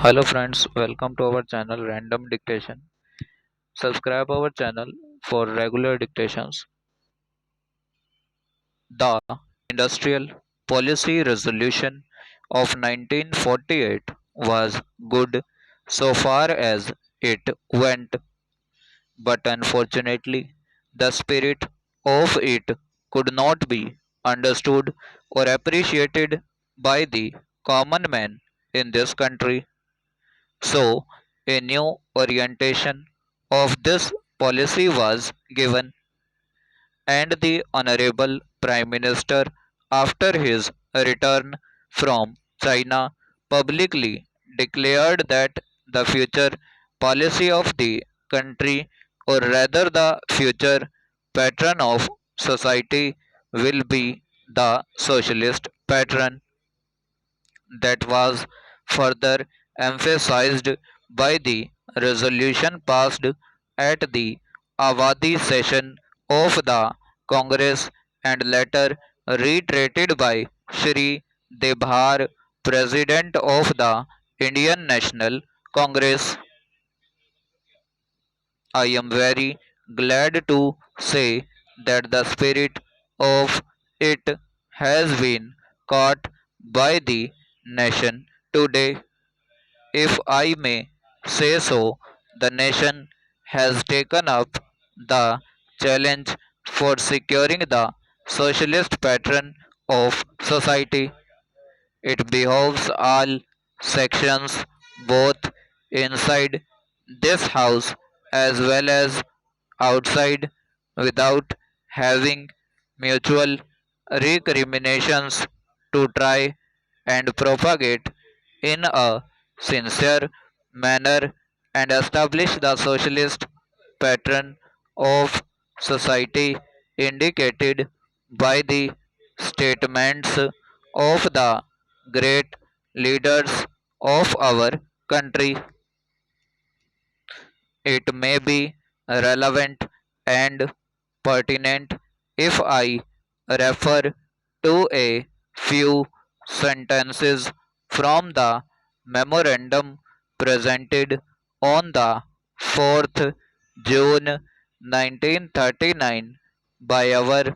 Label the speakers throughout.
Speaker 1: Hello friends, welcome to our channel Random Dictation. Subscribe our channel for regular dictations. The Industrial Policy Resolution of 1948 was good so far as it went, but unfortunately, the spirit of it could not be understood or appreciated by the common man in this country. So, a new orientation of this policy was given, and the Honorable Prime Minister, after his return from China, publicly declared that the future policy of the country, or rather the future pattern of society, will be the socialist pattern. That was further emphasized by the resolution passed at the Avadi session of the Congress and later reiterated by Shri Debhar, President of the Indian National Congress. I am very glad to say that the spirit of it has been caught by the nation today. If I may say so, the nation has taken up the challenge for securing the socialist pattern of society. It behoves all sections, both inside this house as well as outside, without having mutual recriminations, to try and propagate in a sincere manner and establish the socialist pattern of society indicated by the statements of the great leaders of our country. It may be relevant and pertinent if I refer to a few sentences from the memorandum presented on the 4th June 1939 by our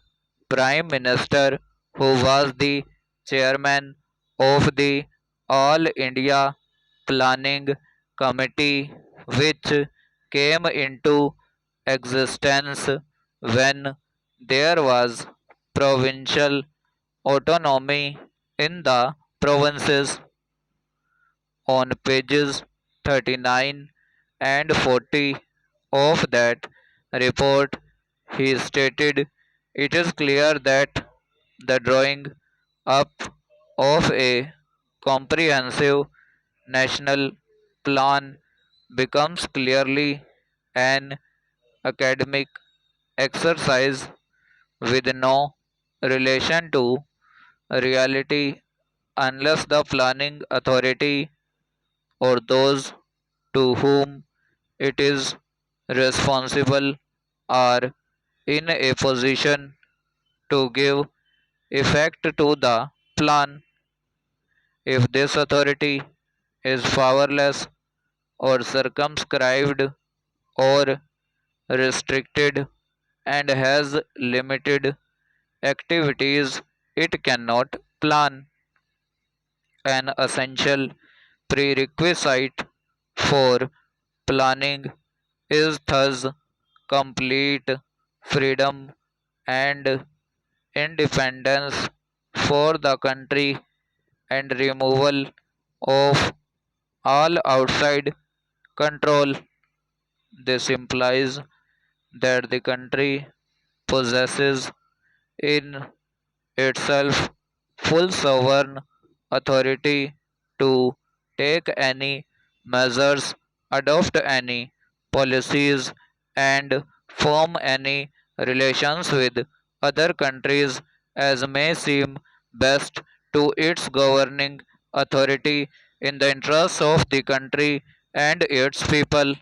Speaker 1: Prime Minister, who was the chairman of the All India Planning Committee, which came into existence when there was provincial autonomy in the provinces. On pages 39 and 40 of that report, he stated, "It is clear that the drawing up of a comprehensive national plan becomes clearly an academic exercise with no relation to reality unless the planning authority or those to whom it is responsible are in a position to give effect to the plan. If this authority is powerless or circumscribed or restricted and has limited activities, it cannot plan. An essential prerequisite for planning is thus complete freedom and independence for the country and removal of all outside control. This implies that the country possesses in itself full sovereign authority to take any measures, adopt any policies, and form any relations with other countries as may seem best to its governing authority in the interests of the country and its people.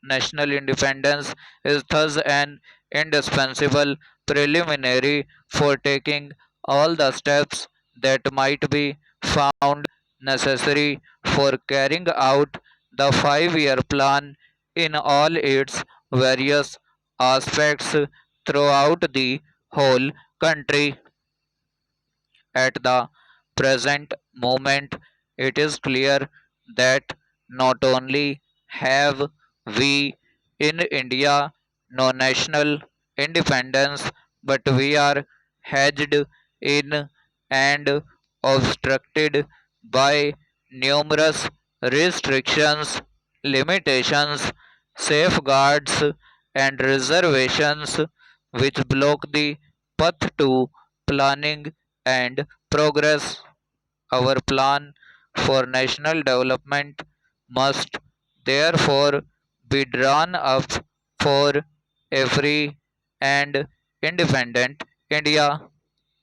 Speaker 1: National independence is thus an indispensable preliminary for taking all the steps that might be found necessary for carrying out the 5 year plan in all its various aspects throughout the whole country. At the present moment, it is clear that not only have we in India no national independence, but we are hedged in and obstructed by numerous restrictions, limitations, safeguards, and reservations which block the path to planning and progress. Our plan for national development must therefore be drawn up for a free and independent India.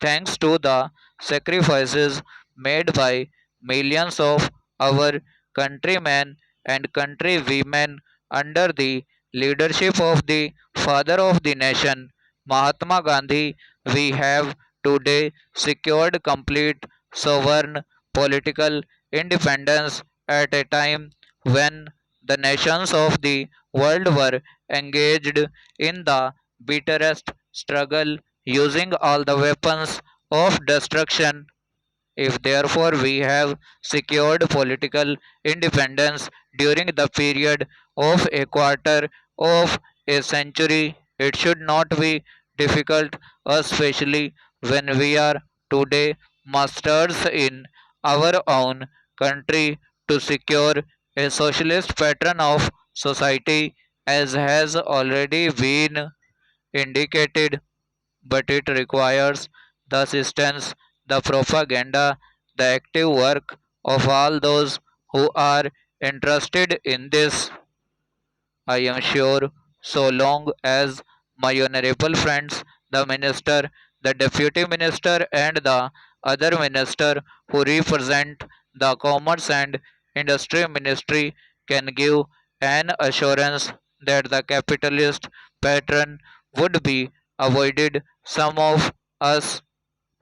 Speaker 1: Thanks to the sacrifices made by millions of our countrymen and countrywomen under the leadership of the father of the nation, Mahatma Gandhi, we have today secured complete sovereign political independence at a time when the nations of the world were engaged in the bitterest struggle using all the weapons of destruction. If therefore we have secured political independence during the period of a quarter of a century, it should not be difficult, especially when we are today masters in our own country, to secure a socialist pattern of society as has already been indicated, but it requires the assistance, the propaganda, the active work of all those who are interested in this. I am sure, so long as my honorable friends, the minister, the deputy minister, and the other minister who represent the commerce and industry ministry can give an assurance that the capitalist pattern would be avoided, some of us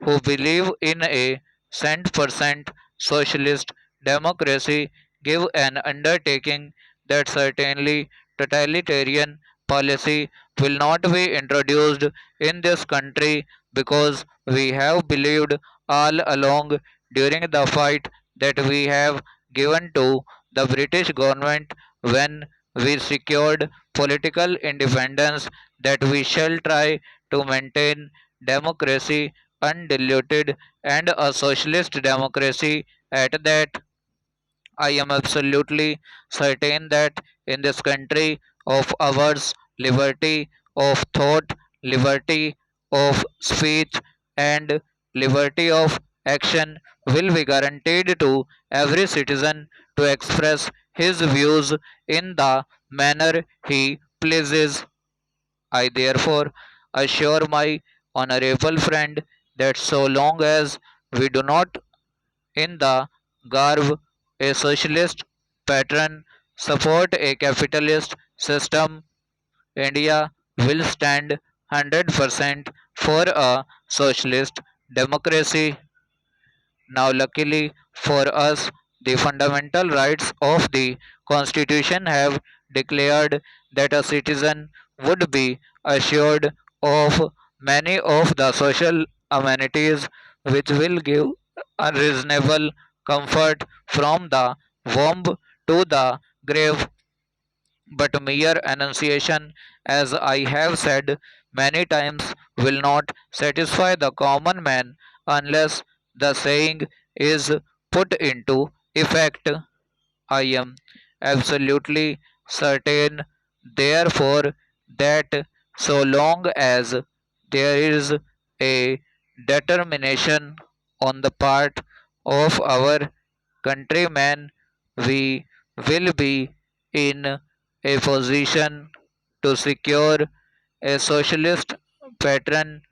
Speaker 1: who believe in a cent-percent socialist democracy give an undertaking that certainly totalitarian policy will not be introduced in this country, because we have believed all along during the fight that we have given to the British government when we secured political independence, that we shall try to maintain democracy undiluted and a socialist democracy at that. I am absolutely certain that in this country of ours, liberty of thought, liberty of speech, and liberty of action will be guaranteed to every citizen to express his views in the manner he pleases. I therefore assure my honorable friend that so long as we do not in the garb a socialist pattern support a capitalist system, India will stand 100% for a socialist democracy. Now, luckily for us, the fundamental rights of the Constitution have declared that a citizen would be assured of many of the social amenities which will give a reasonable comfort from the womb to the grave. But mere enunciation, as I have said many times, will not satisfy the common man unless the saying is put into effect. I am absolutely certain, therefore, that so long as there is a determination on the part of our countrymen, we will be in a position to secure a socialist pattern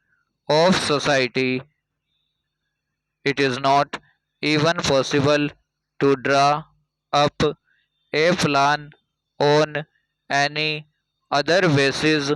Speaker 1: of society. It is not even possible to draw up a plan on any other basis